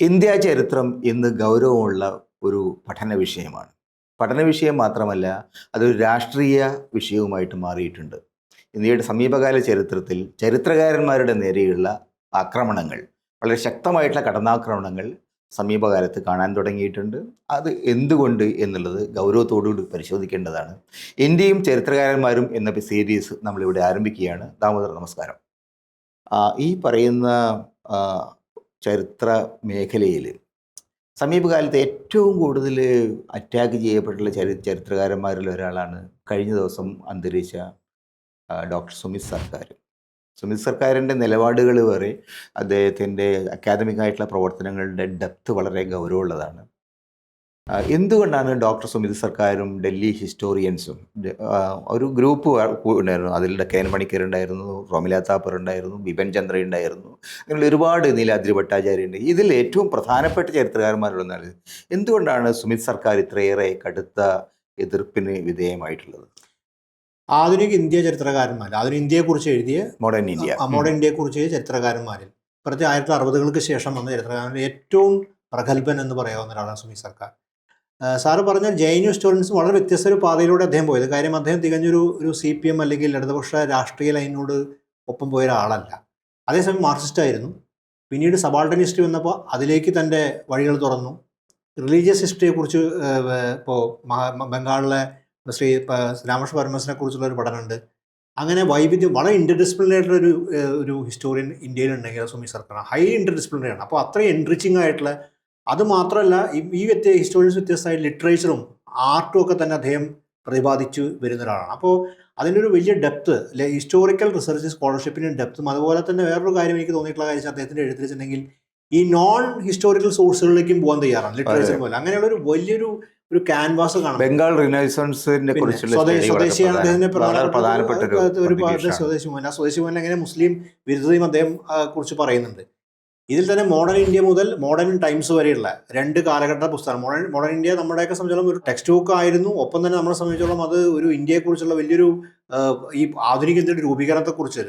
India ചരിത്രം ഇന്ന് ഗൗരവമുള്ള ഒരു പഠന വിഷയമാണ്. പഠന വിഷയം മാത്രമല്ല, അതൊരു രാഷ്ട്രീയ വിഷയവുമായിട്ട് മാറിയിട്ടുണ്ട്. ഇന്ത്യയുടെ സമീപകാല ചരിത്രത്തിൽ ചരിത്രകാരന്മാരുടെ നേരെയുള്ള ആക്രമണങ്ങൾ, വളരെ ശക്തമായിട്ടുള്ള കടന്നാക്രമണങ്ങൾ സമീപകാലത്ത് കാണാൻ തുടങ്ങിയിട്ടുണ്ട്. അത് എന്തുകൊണ്ട് എന്നുള്ളത് ഗൗരവത്തോടുകൂടി പരിശോധിക്കേണ്ടതാണ്. ഇന്ത്യയും ചരിത്രകാരന്മാരും എന്ന സീരീസ് നമ്മളിവിടെ ആരംഭിക്കുകയാണ്. ദാമോദർ, നമസ്കാരം. ഈ പറയുന്ന ആ, ചരിത്ര മേഖലയിൽ സമീപകാലത്ത് ഏറ്റവും കൂടുതൽ അറ്റാക്ക് ചെയ്യപ്പെട്ടുള്ള ചരിത്രകാരന്മാരിൽ ഒരാളാണ് കഴിഞ്ഞ ദിവസം അന്തരിച്ച ഡോക്ടർ സുമിത് സർക്കാർ. സുമിത് സർക്കാരിൻ്റെ നിലപാടുകൾ വേറെ, അദ്ദേഹത്തിൻ്റെ അക്കാദമിക് ആയിട്ടുള്ള പ്രവർത്തനങ്ങളുടെ ഡെപ്ത് വളരെ ഗൗരവമുള്ളതാണ്. എന്തുകൊണ്ടാണ് ഡോക്ടർ സുമിത് സർക്കാരും ഡൽഹി ഹിസ്റ്റോറിയൻസും ഒരു ഗ്രൂപ്പ് ഉണ്ടായിരുന്നു. അതിൽ ഡക്കൻ പണിക്കർ ഉണ്ടായിരുന്നു, റോമില താപ്പർ ഉണ്ടായിരുന്നു, ബിപിൻ ചന്ദ്ര ഉണ്ടായിരുന്നു, അങ്ങനെ ഒരുപാട് നീലാദ്രി ഭട്ടാചാര്യ ഉണ്ട്. ഇതിൽ ഏറ്റവും പ്രധാനപ്പെട്ട ചരിത്രകാരന്മാരുള്ളതാണ്. എന്തുകൊണ്ടാണ് സുമിത് സർക്കാർ ഇത്രയേറെ കടുത്ത എതിർപ്പിന് വിധേയമായിട്ടുള്ളത്? ആധുനിക ഇന്ത്യ ചരിത്രകാരന്മാർ, ആധുനിക ഇന്ത്യയെക്കുറിച്ച് എഴുതിയ മോഡേൺ ഇന്ത്യയെക്കുറിച്ച് ചരിത്രകാരന്മാരിൽ പ്രത്യേക 1960-കൾക്ക് ശേഷം വന്ന ചരിത്രകാരന്മാരിൽ ഏറ്റവും പ്രഗത്ഭൻ എന്ന് പറയാവുന്ന ഒരാളാണ് സുമിത് സർക്കാർ. സാറ് പറഞ്ഞ ജൈൻ ഹിസ്റ്റോറിയൻസ് വളരെ വ്യത്യസ്ത ഒരു പാതയിലൂടെ അദ്ദേഹം പോയത്. കാര്യം അദ്ദേഹം തികഞ്ഞൊരു CPM അല്ലെങ്കിൽ ഇടതുപക്ഷ രാഷ്ട്രീയ ലൈനിനോട് ഒപ്പം പോയ ഒരാളല്ല. അതേസമയം മാർക്സിസ്റ്റ് ആയിരുന്നു. പിന്നീട് സബാൾട്ടൻ ഹിസ്റ്ററി വന്നപ്പോൾ അതിലേക്ക് തൻ്റെ വഴികൾ തുറന്നു. റിലീജിയസ് ഹിസ്റ്ററിയെക്കുറിച്ച് ഇപ്പോൾ ബംഗാളിലെ ശ്രീ രാമകൃഷ്ണ പരമഹംസനെ കുറിച്ചുള്ള ഒരു പഠനമുണ്ട്. അങ്ങനെ വൈവിധ്യം വളരെ ഇൻ്റർഡിസിപ്ലിനറി ആയിട്ടുള്ള ഒരു ഹിസ്റ്റോറിയൻ ഇന്ത്യയിലുണ്ടെങ്കിൽ സുമിത് സർക്കാർ ഹൈ ഇൻ്റർഡിസിപ്ലിനറി ആണ്. അപ്പോൾ അത്രയും എൻറിച്ചിങ് ആയിട്ടുള്ള, അത് മാത്രമല്ല ഈ ഹിസ്റ്റോറിയൻസ് വ്യത്യസ്തമായ ലിറ്ററേച്ചറും ആർട്ടും ഒക്കെ തന്നെ അദ്ദേഹം പ്രതിപാദിച്ചു വരുന്ന ഒരാളാണ്. അപ്പോൾ അതിൻ്റെ ഒരു വലിയ ഡെപ്ത്, ഹിസ്റ്റോറിക്കൽ റിസർച്ച് സ്കോളർഷിപ്പിൻ്റെ ഡെപ്തും, അതുപോലെ തന്നെ വേറൊരു കാര്യം എനിക്ക് തോന്നിയിട്ടുള്ള കാര്യം അദ്ദേഹത്തിൻ്റെ എഴുത്തിൽ വെച്ചിട്ടുണ്ടെങ്കിൽ ഈ നോൺ ഹിസ്റ്റോറിക്കൽ സോഴ്സുകളിലേക്കും പോകാൻ തയ്യാറാണ്. ലിറ്ററേച്ചർ പോലെ അങ്ങനെയുള്ള വലിയൊരു ക്യാൻവാസ് കാണാം. ബംഗാൾ റിനൈസൻസിനെ കുറിച്ചുള്ള സ്വദേശിയാണ് അദ്ദേഹത്തിന്റെ പ്രധാനപ്പെട്ട സ്വദേശി മോഹൻ എങ്ങനെ മുസ്ലിം വിരുദ്ധതയും അദ്ദേഹം കുറിച്ച് പറയുന്നുണ്ട്. ഇതിൽ തന്നെ മോഡേൺ ഇന്ത്യ മുതൽ മോഡേൺ ടൈംസ് വരെയുള്ള 2 കാലഘട്ട പുസ്തകം. മോഡേൺ ഇന്ത്യ നമ്മുടെയൊക്കെ സംബന്ധിച്ചോളം ഒരു ടെക്സ്റ്റ് ബുക്ക് ആയിരുന്നു. ഒപ്പം തന്നെ നമ്മളെ സംബന്ധിച്ചോളം അത് ഒരു ഇന്ത്യയെക്കുറിച്ചുള്ള വലിയൊരു ഈ ആധുനിക ഇന്ത്യയുടെ രൂപീകരണത്തെക്കുറിച്ച്,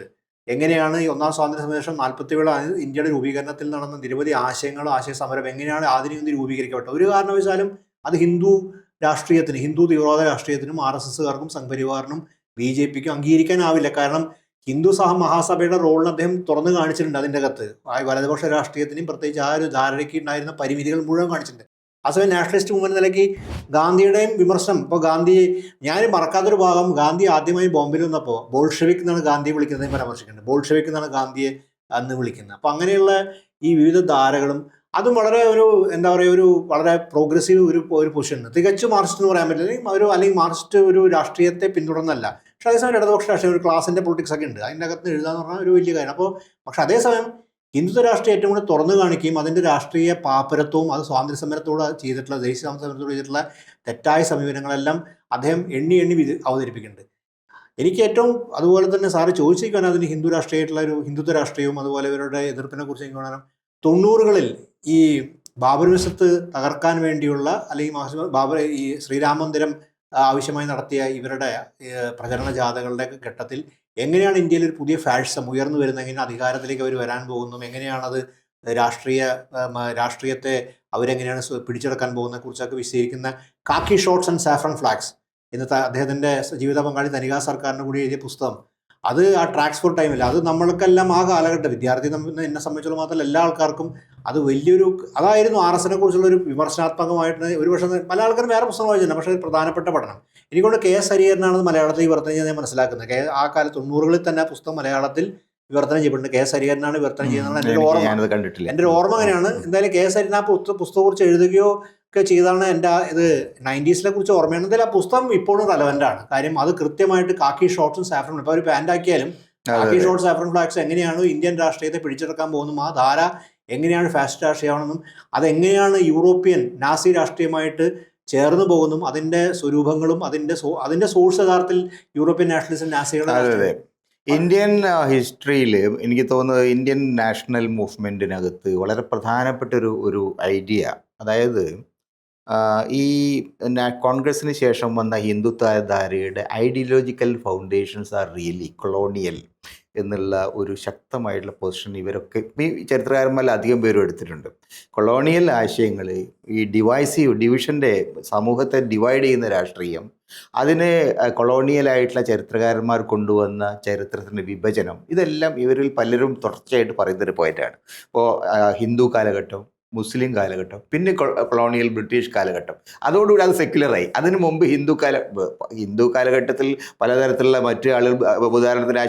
എങ്ങനെയാണ് ഈ ഒന്നാം സ്വാതന്ത്ര്യ സമരം 47 ഇന്ത്യയുടെ രൂപീകരണത്തിൽ നടന്ന നിരവധി ആശയ സമരം എങ്ങനെയാണ് ആധുനിക ഇന്ത്യ രൂപീകരിക്കപ്പെട്ടത്. ഒരു കാരണവശാലും അത് ഹിന്ദു തീവ്രവാദ രാഷ്ട്രീയത്തിനും RSSകാർക്കും സംഘപരിവാറിനും BJPക്കും അംഗീകരിക്കാനാവില്ല. കാരണം ഹിന്ദു മഹാസഭയുടെ റോളിന് അദ്ദേഹം തുറന്നു കാണിച്ചിട്ടുണ്ട്. അതിൻ്റെ അകത്ത് വലതുപക്ഷ രാഷ്ട്രീയത്തിനും പ്രത്യേകിച്ച് ആ ഒരു ധാരണയ്ക്ക് ഉണ്ടായിരുന്ന പരിമിതികൾ മുഴുവൻ കാണിച്ചിട്ടുണ്ട്. ആ സമയം നാഷണലിസ്റ്റ് മൂവ്മെന്റ് നിലയ്ക്ക് ഗാന്ധിയുടെയും വിമർശനം, ഇപ്പോൾ ഞാൻ മറക്കാത്തൊരു ഭാഗം, ഗാന്ധി ആദ്യമായി ബോംബെയിൽ വന്നപ്പോൾ ബോൾഷെവിക് എന്നാണ് ഗാന്ധിയെ വിളിക്കുന്നത് പരാമർശിക്കുന്നത്. ബോൾഷെവിക് എന്നാണ് ഗാന്ധിയെ അന്ന് വിളിക്കുന്നത്. അപ്പോൾ അങ്ങനെയുള്ള ഈ വിവിധ ധാരകളും അതും വളരെ എന്താ പറയുക, വളരെ പ്രോഗ്രസീവ് ഒരു പൊസിഷൻ. തികച്ചും മാർക്സിസ്റ്റ് എന്ന് പറയാൻ പറ്റില്ല, അല്ലെങ്കിൽ മാർക്സിസ്റ്റ് ഒരു രാഷ്ട്രീയത്തെ പിന്തുടർന്നല്ല. പക്ഷെ അതേസമയം ഇടതുപക്ഷ രാഷ്ട്രീയം, ഒരു ക്ലാസിൻ്റെ പൊളിറ്റിക്സ് ഒക്കെ ഉണ്ട്, അതിൻ്റെ അകത്ത് എഴുതാന്ന് പറഞ്ഞാൽ ഒരു വലിയ കാര്യം. പക്ഷെ അതേസമയം ഹിന്ദുത്വ രാഷ്ട്രീയം ഏറ്റവും കൂടെ തുറന്നു കാണിക്കുകയും അതിൻ്റെ രാഷ്ട്രീയ പാപ്പരത്വവും അത് സ്വാതന്ത്ര്യ സമരത്തോട് ചെയ്തിട്ടുള്ള, ദേശീയ സ്വാതന്ത്ര്യ സമരത്തോട് ചെയ്തിട്ടുള്ള തെറ്റായ സമീപനങ്ങളെല്ലാം അദ്ദേഹം എണ്ണി അവതരിപ്പിക്കുന്നുണ്ട്. എനിക്ക് ഏറ്റവും അതുപോലെ തന്നെ സാറ് ചോദിച്ചിരിക്കാൻ അതിന് ഹിന്ദുത്വ രാഷ്ട്രീയവും അതുപോലെ ഇവരുടെ എതിർപ്പിനെ കുറിച്ച് എനിക്ക് കാണാനും 90കളിൽ ഈ ബാബറി മസ്ജിദ് തകർക്കാൻ വേണ്ടിയുള്ള, അല്ലെങ്കിൽ ഈ ശ്രീരാമമന്ദിരം ആവശ്യമായി നടത്തിയ ഇവരുടെ പ്രചരണ ജാഥകളുടെ ഘട്ടത്തിൽ എങ്ങനെയാണ് ഇന്ത്യയിൽ ഒരു പുതിയ ഫാഷിസം ഉയർന്നു വരുന്നത്, എങ്ങനെ അധികാരത്തിലേക്ക് അവർ വരാൻ പോകുന്നു, എങ്ങനെയാണത് രാഷ്ട്രീയത്തെ അവരെങ്ങനെയാണ് പിടിച്ചെടുക്കാൻ പോകുന്നതിനെ കുറിച്ചൊക്കെ വിശദീകരിക്കുന്ന കാക്കി ഷോർട്ട്സ് ആൻഡ് സാഫ്രൺ ഫ്ലാഗ്സ് ഇന്നത്തെ അദ്ദേഹത്തിൻ്റെ ജീവിത പങ്കാളി തനികാ സർക്കാരിന് കൂടി എഴുതിയ പുസ്തകം, അത് ആ ട്രാക്സ് ഫോർ ടൈമില്ല, അത് നമ്മൾക്കെല്ലാം ആ കാലഘട്ടം വിദ്യാർത്ഥി എന്നെ സംബന്ധിച്ചുള്ള മാത്രമല്ല എല്ലാ ആൾക്കാർക്കും അത് അതായിരുന്നു RSSനെ കുറിച്ചുള്ള ഒരു വിമർശനാത്മകമായിട്ട്. ഒരുപക്ഷെ പല ആൾക്കാരും വേറെ പുസ്തകം വായിച്ചിട്ടുണ്ട്, പക്ഷേ പ്രധാനപ്പെട്ട പഠനം എനിക്കൊണ്ട് KS ഹരിഹരനാണ് മലയാളത്തിൽ വിവർത്തനം ചെയ്യാൻ ഞാൻ മനസ്സിലാക്കുന്നത്. ആ കാലത്ത് 90കളിൽ തന്നെ പുസ്തകം മലയാളത്തിൽ വിവർത്തനം ചെയ്യപ്പെടുന്നുണ്ട്. KS ഹരിഹരനാണ് വിവർത്തനം ചെയ്യുന്നത് എൻ്റെ ഒരു ഓർമ്മ അങ്ങനെയാണ്. എന്തായാലും KS ഹരിഹരൻ ആ പുസ്തകം കുറിച്ച് എഴുതുകയോ ഒക്കെ ചെയ്താണ് എൻ്റെ ഇത് 90s കുറിച്ച് ഓർമ്മയാണ്. എന്തായാലും ആ പുസ്തകം ഇപ്പോഴും റെലവൻ്റ് ആണ്. കാര്യം അത് കൃത്യമായിട്ട് കാക്കി ഷോർട്ട്സും സാഫ്രൺ, ഇപ്പോൾ ഒരു പാൻ്റ് ആക്കിയാലും കാക്കി ഷോർട്ട്സ് സാഫ്രൺ ഫ്ലാഗ്സ് എങ്ങനെയാണ് ഇന്ത്യൻ രാഷ്ട്രീയത്തെ പിടിച്ചെടുക്കാൻ പോകുന്നതും, ആ ധാര എങ്ങനെയാണ് ഫാസിസ്റ്റ് രാഷ്ട്രീയമാണെന്നും അതെങ്ങനെയാണ് യൂറോപ്യൻ നാസി രാഷ്ട്രീയമായിട്ട് ചേർന്ന് പോകുന്നതും അതിൻ്റെ സ്വരൂപങ്ങളും അതിൻ്റെ സോഴ്സ് യഥാർത്ഥത്തിൽ യൂറോപ്യൻ നാഷണലിസം നാസികളുടെ. ഇന്ത്യൻ ഹിസ്റ്ററിയിൽ എനിക്ക് തോന്നുന്നത് ഇന്ത്യൻ നാഷണൽ മൂവ്മെൻറ്റിനകത്ത് വളരെ പ്രധാനപ്പെട്ട ഒരു ഐഡിയ, അതായത് ഈ കോൺഗ്രസിന് ശേഷം വന്ന ഹിന്ദുത്വ ധാരയുടെ ideological foundations are really colonial. എന്നുള്ള ഒരു ശക്തമായിട്ടുള്ള പൊസിഷൻ ഇവരൊക്കെ ഈ ചരിത്രകാരന്മാരിൽ അധികം പേരും എടുത്തിട്ടുണ്ട്. കൊളോണിയൽ ആശയങ്ങൾ, ഈ ഡിവിഷൻ്റെ സമൂഹത്തെ ഡിവൈഡ് ചെയ്യുന്ന രാഷ്ട്രീയം, അതിന് കൊളോണിയലായിട്ടുള്ള ചരിത്രകാരന്മാർ കൊണ്ടുവന്ന ചരിത്രത്തിൻ്റെ വിഭജനം, ഇതെല്ലാം ഇവരിൽ പലരും തുടർച്ചയായിട്ട് പറയുന്നൊരു പോയിന്റാണ്. ഇപ്പോൾ ഹിന്ദു കാലഘട്ടം, മുസ്ലിം കാലഘട്ടം, പിന്നെ കൊളോണിയൽ ബ്രിട്ടീഷ് കാലഘട്ടം, അതോടുകൂടി അത് സെക്യുലറായി. അതിനു മുമ്പ് ഹിന്ദു കാലഘട്ടത്തിൽ പലതരത്തിലുള്ള മറ്റു ആളുകൾ, ഉദാഹരണത്തിന്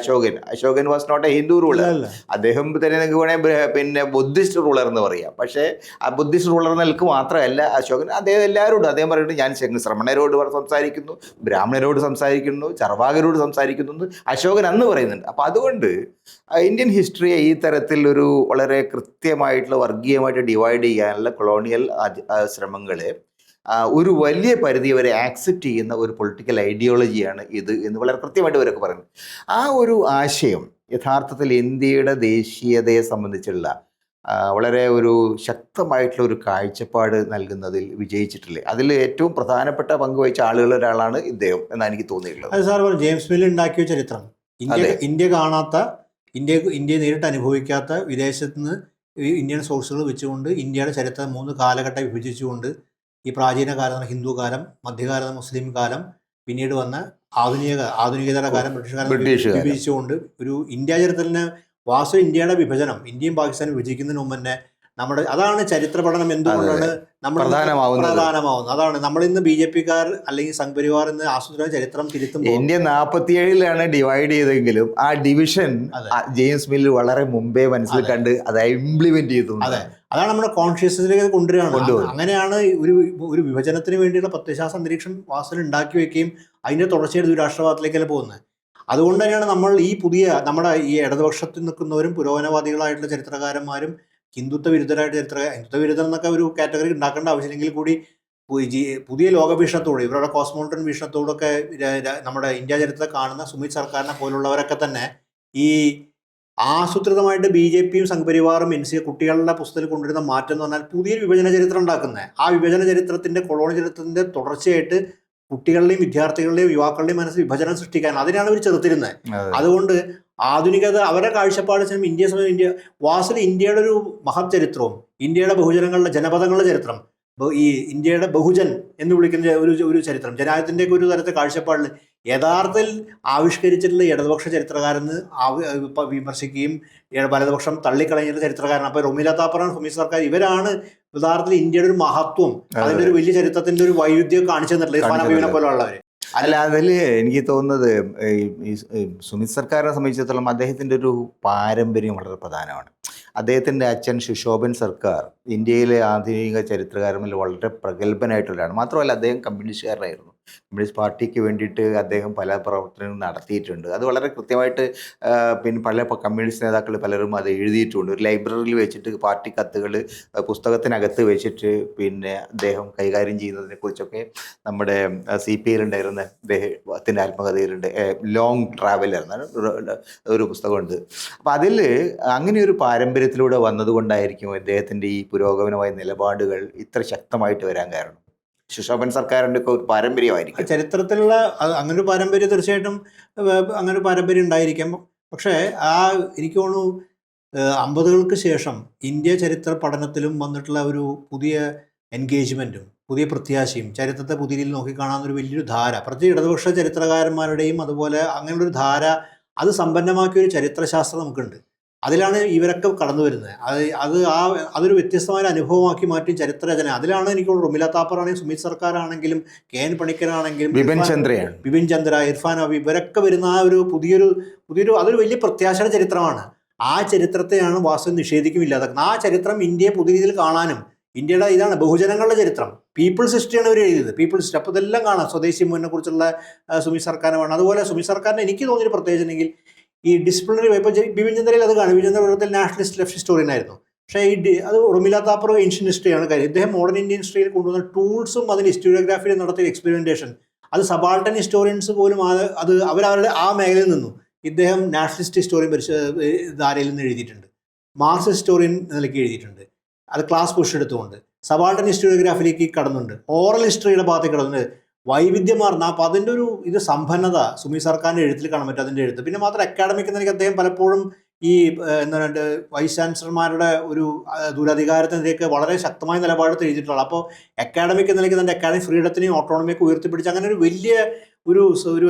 Ashokan was not a Hindu ruler. അദ്ദേഹം തന്നെ നിങ്ങൾക്ക് വേണമെങ്കിൽ പിന്നെ ബുദ്ധിസ്റ്റ് റൂളർ എന്ന് പറയാം. പക്ഷേ ആ ബുദ്ധിസ്റ്റ് റൂളർ നിൽക്ക് മാത്രമല്ല അശോകൻ, അദ്ദേഹം എല്ലാവരോടും അദ്ദേഹം പറയുന്നത് ഞാൻ ശ്രമണരോട് സംസാരിക്കുന്നു, ബ്രാഹ്മണരോട് സംസാരിക്കുന്നു, ചർവാകരോട് സംസാരിക്കുന്നു എന്ന് അശോകൻ അന്ന് പറയുന്നുണ്ട്. അപ്പം അതുകൊണ്ട് ഇന്ത്യൻ ഹിസ്റ്ററിയെ ഈ തരത്തിൽ ഒരു വളരെ കൃത്യമായിട്ടുള്ള വർഗീയമായിട്ട് ഡിവൈഡ് ചെയ്യാനുള്ള കൊളോണിയൽ ശ്രമങ്ങളെ ഒരു വലിയ പരിധി വരെ ആക്സെപ്റ്റ് ചെയ്യുന്ന ഒരു പൊളിറ്റിക്കൽ ഐഡിയോളജിയാണ് ഇത് എന്ന് വളരെ കൃത്യമായിട്ട് ഇവരൊക്കെ പറയുന്നത്. ആ ഒരു ആശയം യഥാർത്ഥത്തിൽ ഇന്ത്യയുടെ ദേശീയതയെ സംബന്ധിച്ചുള്ള വളരെ ഒരു ശക്തമായിട്ടുള്ള ഒരു കാഴ്ചപ്പാട് നൽകുന്നതിൽ വിജയിച്ചിട്ടില്ലേ. അതിൽ ഏറ്റവും പ്രധാനപ്പെട്ട പങ്ക് വഹിച്ച ആളുകളിൽ ഒരാളാണ് ഇദ്ദേഹം എന്നാണ് എനിക്ക് തോന്നിയിട്ടുള്ളത്. അത് സാർ പറഞ്ഞു, ജെയിംസ് മിൽ ഉണ്ടാക്കിയ ചരിത്രം, ഇന്ത്യ കാണാത്ത, ഇന്ത്യ നേരിട്ട് അനുഭവിക്കാത്ത വിദേശത്ത് നിന്ന് ഇന്ത്യൻ സോഴ്സുകൾ വെച്ചുകൊണ്ട് ഇന്ത്യയുടെ ചരിത്രം 3 കാലഘട്ടം വിഭജിച്ചുകൊണ്ട് ഈ പ്രാചീന കാലം, ഹിന്ദു കാലം, മധ്യകാലം, മുസ്ലിം കാലം, പിന്നീട് വന്ന ആധുനികതര കാലം, ബ്രിട്ടീഷ് കാലം വിഭജിച്ചുകൊണ്ട് ഒരു ഇന്ത്യ ചരിത്രത്തിന് ഇന്ത്യയുടെ വിഭജനം, ഇന്ത്യയും പാകിസ്ഥാനും വിഭജിക്കുന്നതിന് മുമ്പ് തന്നെ അതാണ് ചരിത്ര പഠനം എന്തുകൊണ്ടാണ് നമ്മൾ പ്രധാനമാവുന്നത്. അതാണ് നമ്മൾ ഇന്ന് BJP-ക്കാർ അല്ലെങ്കിൽ സംഘപരിവാർ എന്ന് ആസൂത്രണ ചരിത്രം തിരുത്തുമ്പോൾ ഇന്ത്യ 47-ലാണ് ഡിവൈഡ് ചെയ്തെങ്കിലും ആ ഡിവിഷൻ ജെയിംസ് മിൽ വളരെ മുമ്പേ മനസ്സിൽ കണ്ട് അത് ഇംപ്ലിമെന്റ് ചെയ്തു. അതാണ് നമ്മുടെ കോൺഷ്യസ്നസ്സിലേക്ക് കൊണ്ടുവരികയാണ്. അങ്ങനെയാണ് ഒരു വിഭജനത്തിന് വേണ്ടിയുള്ള പ്രത്യയശാസ്ത്ര അന്തരീക്ഷം വാസന ഉണ്ടാക്കി വെക്കുകയും അതിന്റെ തുടർച്ചയായിട്ട് രാഷ്ട്രവാദത്തിലേക്കല്ല പോകുന്നത്. അതുകൊണ്ട് തന്നെയാണ് നമ്മൾ നമ്മുടെ ഈ ഇടതുപക്ഷത്തിൽ നിൽക്കുന്നവരും പുരോഗമനവാദികളായിട്ടുള്ള ചരിത്രകാരന്മാരും ഹിന്ദുത്വ വിരുദ്ധരായിട്ട് ഹിന്ദുത്വ വിരുദ്ധം എന്നൊക്കെ ഒരു കാറ്റഗറി ഉണ്ടാക്കേണ്ട ആവശ്യമില്ലെങ്കിൽ കൂടി പുതിയ ലോകവീക്ഷണത്തോട്, ഇവരുടെ കോസ്മോളിറ്റൻ വീക്ഷണത്തോടൊക്കെ നമ്മുടെ ഇന്ത്യ ചരിത്രത്തെ കാണുന്ന സുമിത് സർക്കാരിനെ പോലുള്ളവരൊക്കെ തന്നെ ഈ ആസൂത്രിതമായിട്ട് BJP-യും സംഘപരിവാറും കുട്ടികളുടെ പുസ്തകത്തിൽ കൊണ്ടുവരുന്ന മാറ്റം എന്ന് പറഞ്ഞാൽ പുതിയൊരു വിഭജന ചരിത്രം ഉണ്ടാക്കുന്നത്. ആ വിഭജന ചരിത്രത്തിന്റെ കൊളോണിയൽ ചരിത്രത്തിന്റെ തുടർച്ചയായിട്ട് കുട്ടികളുടെയും വിദ്യാർത്ഥികളുടെയും യുവാക്കളുടെയും മനസ്സിൽ വിഭജനം സൃഷ്ടിക്കാൻ അതിനാണ് അവർ ചെറുത്തിരുന്നത്. അതുകൊണ്ട് ആധുനികത അവരുടെ കാഴ്ചപ്പാട് ഇന്ത്യയുടെ ഒരു മഹത് ചരിത്രവും ഇന്ത്യയുടെ ബഹുജനങ്ങളുടെ ജനപദങ്ങളുടെ ചരിത്രം, ഈ ഇന്ത്യയുടെ ബഹുജൻ എന്ന് വിളിക്കുന്ന ഒരു ചരിത്രം, ജനാധിപത്യത്തിൻ്റെ ഒരു തരത്തെ കാഴ്ചപ്പാടിൽ യഥാർത്ഥത്തിൽ ആവിഷ്കരിച്ചിട്ടുള്ള ഇടതുപക്ഷ ചരിത്രകാരെന്ന് വിമർശിക്കുകയും വലതുപക്ഷം തള്ളിക്കളഞ്ഞ ചരിത്രകാരൻ. അപ്പോൾ റൊമീല താപ്പറാണ്, സുമിത് സർക്കാർ, ഇവരാണ് യഥാർത്ഥത്തിൽ ഇന്ത്യയുടെ ഒരു മഹത്വം, അതിൻ്റെ ഒരു വലിയ ചരിത്രത്തിന്റെ ഒരു വൈവിധ്യം കാണിച്ചു തന്നിട്ടുള്ളത് ഇർഫാൻ ഹബീബിനെ പോലുള്ളവർ. അല്ല, അതിൽ എനിക്ക് തോന്നുന്നത് ഈ സുമിത് സർക്കാരിനെ സംബന്ധിച്ചിടത്തോളം അദ്ദേഹത്തിൻ്റെ ഒരു പാരമ്പര്യം വളരെ പ്രധാനമാണ്. അദ്ദേഹത്തിൻ്റെ അച്ഛൻ ശുശോഭൻ സർക്കാർ ഇന്ത്യയിലെ ആധുനിക ചരിത്രകാരന്മാരിൽ വളരെ പ്രഗത്ഭനായിട്ടുള്ളതാണ്. മാത്രമല്ല അദ്ദേഹം കമ്മ്യൂണിസ്റ്റുകാരനായിരുന്നു. കമ്മ്യൂണിസ്റ്റ് പാർട്ടിക്ക് വേണ്ടിയിട്ട് അദ്ദേഹം പല പ്രവർത്തനങ്ങളും നടത്തിയിട്ടുണ്ട്. അത് വളരെ കൃത്യമായിട്ട് പിന്നെ പല കമ്മ്യൂണിസ്റ്റ് നേതാക്കൾ പലരും അത് എഴുതിയിട്ടുണ്ട്. ഒരു ലൈബ്രറിയിൽ വെച്ചിട്ട് പാർട്ടി കത്തുകൾ പുസ്തകത്തിനകത്ത് വെച്ചിട്ട് പിന്നെ അദ്ദേഹം കൈകാര്യം ചെയ്യുന്നതിനെ കുറിച്ചൊക്കെ നമ്മുടെ CPI ഉണ്ടായിരുന്ന അദ്ദേഹത്തിൻ്റെ ആത്മകഥയിലുണ്ട്. ലോങ് ട്രാവലർ എന്നാണ് ഒരു പുസ്തകമുണ്ട്. അപ്പോൾ അതിൽ അങ്ങനെ ഒരു പാരമ്പര്യത്തിലൂടെ വന്നതുകൊണ്ടായിരിക്കും അദ്ദേഹത്തിൻ്റെ ഈ പുരോഗമനമായ നിലപാടുകൾ ഇത്ര ശക്തമായിട്ട് വരാൻ കാരണം. ശുശോഭൻ സർക്കാരിൻ്റെ ഒക്കെ ഒരു പാരമ്പര്യമായിരിക്കും ചരിത്രത്തിലുള്ള അങ്ങനെ ഒരു പാരമ്പര്യം. തീർച്ചയായിട്ടും അങ്ങനെ ഒരു പാരമ്പര്യം ഉണ്ടായിരിക്കാം. പക്ഷേ എനിക്ക് തോന്നുന്നു 50-കൾക്ക് ശേഷം ഇന്ത്യ ചരിത്ര പഠനത്തിലും വന്നിട്ടുള്ള ഒരു പുതിയ എൻഗേജ്മെൻറ്റും പുതിയ പ്രത്യാശയും ചരിത്രത്തെ പുതിയ രീതിയിൽ നോക്കിക്കാണാവുന്നൊരു വലിയൊരു ധാര, പ്രത്യേക ഇടതുപക്ഷ ചരിത്രകാരന്മാരുടെയും അതുപോലെ അങ്ങനെയുള്ളൊരു ധാര, അത് സമ്പന്നമാക്കിയൊരു ചരിത്രശാസ്ത്രം നമുക്കുണ്ട്. അതിലാണ് ഇവരൊക്കെ കടന്നു വരുന്നത്. അതൊരു വ്യത്യസ്തമായ അനുഭവമാക്കി മാറ്റി ചരിത്രരചന. അതിലാണ് എനിക്ക് റൊമില താപ്പറാണെങ്കിലും സുമിത് സർക്കാരാണെങ്കിലും KN പണിക്കരാണെങ്കിലും ബിപിൻ ചന്ദ്ര, ഇർഫാൻ ഹബീബ്, ഇവരൊക്കെ വരുന്ന ആ ഒരു പുതിയൊരു അതൊരു വലിയ പ്രത്യാശയുടെ ചരിത്രമാണ്. ആ ചരിത്രത്തെയാണ് വാസ്തവം നിഷേധിക്കുമില്ലാതാക്കുന്നത്. ആ ചരിത്രം ഇന്ത്യയെ പുതിയ രീതിയിൽ കാണാനും, ഇന്ത്യയുടെ ഇതാണ് ബഹുജനങ്ങളുടെ ചരിത്രം, പീപ്പിൾസ് ഹിസ്റ്ററിയാണ് അവർ എഴുതിയത്. People's history. അപ്പോൾ ഇതെല്ലാം കാണാം. സ്വദേശി മുന്നെ കുറിച്ചുള്ള സുമിത് സർക്കാരാണ്. അതുപോലെ സുമിത് സർക്കാരിന് എനിക്ക് തോന്നിയൊരു പ്രത്യേകിച്ചുണ്ടെങ്കിൽ ഈ ഡിസിപ്ലിനറി ഇപ്പോൾ ബിപിൻ ചന്ദ്രയിൽ അത് കാണും. Bipin Chandra nationalist left historian ആയിരുന്നു. പക്ഷേ അത് റൊമില താപ്പർ ഏൻഷ്യൻ ഹിസ്റ്ററിയാണ് കാര്യം. ഇദ്ദേഹം മോഡേൺ ഇന്ത്യൻ ഹിസ്റ്ററിയിൽ കൊണ്ടുവന്ന ടൂൾസും അതിന് ഹിസ്റ്റോറിയോഗ്രാഫിയിൽ നടത്തിയ എക്സ്പെരിമെൻറ്റേഷൻ, അത് സബാൾട്ടൻ ഹിസ്റ്റോറിയൻസ് പോലും അത് അവരവരുടെ ആ മേഖലയിൽ നിന്നു. ഇദ്ദേഹം നാഷണലിസ്റ്റ് ഹിസ്റ്റോറിയൻ ധാരയിൽ നിന്ന് എഴുതിയിട്ടുണ്ട്, മാർക്സിസ്റ്റ് ഹിസ്റ്റോറിയൻ നിലയ്ക്ക് എഴുതിയിട്ടുണ്ട്. അത് ക്ലാസ് പുഷ് എടുത്തുകൊണ്ട് സബാൾട്ടൻ ഹിസ്റ്റോറിയോഗ്രാഫിയിലേക്ക് കടന്നുണ്ട്, ഓറൽ ഹിസ്റ്ററിയുടെ ഭാഗത്തേക്ക് കടന്നുണ്ട്. വൈവിധ്യമാർന്ന. അപ്പോൾ അതിൻ്റെ ഒരു ഇത് സമ്പന്നത സുമി സർക്കാരിൻ്റെ എഴുത്തിൽ കാണാൻ പറ്റും, അതിൻ്റെ എഴുത്ത്. പിന്നെ മാത്രം അക്കാഡമിക് എന്ന നിലയ്ക്ക് അദ്ദേഹം പലപ്പോഴും ഈ എന്താണ് വൈസ് ചാൻസലർമാരുടെ ഒരു ദുരധികാരത്തിനെതിരെയൊക്കെ വളരെ ശക്തമായ നിലപാട് തെളിയിച്ചിട്ടുള്ളത്. അപ്പോൾ അക്കാഡമിക് എന്ന നിലയ്ക്ക് തൻ്റെ അക്കാഡമിക് ഫ്രീഡത്തിനെയും ഓട്ടോണമിയൊക്കെ ഉയർത്തിപ്പിടിച്ച് അങ്ങനെ ഒരു വലിയ ഒരു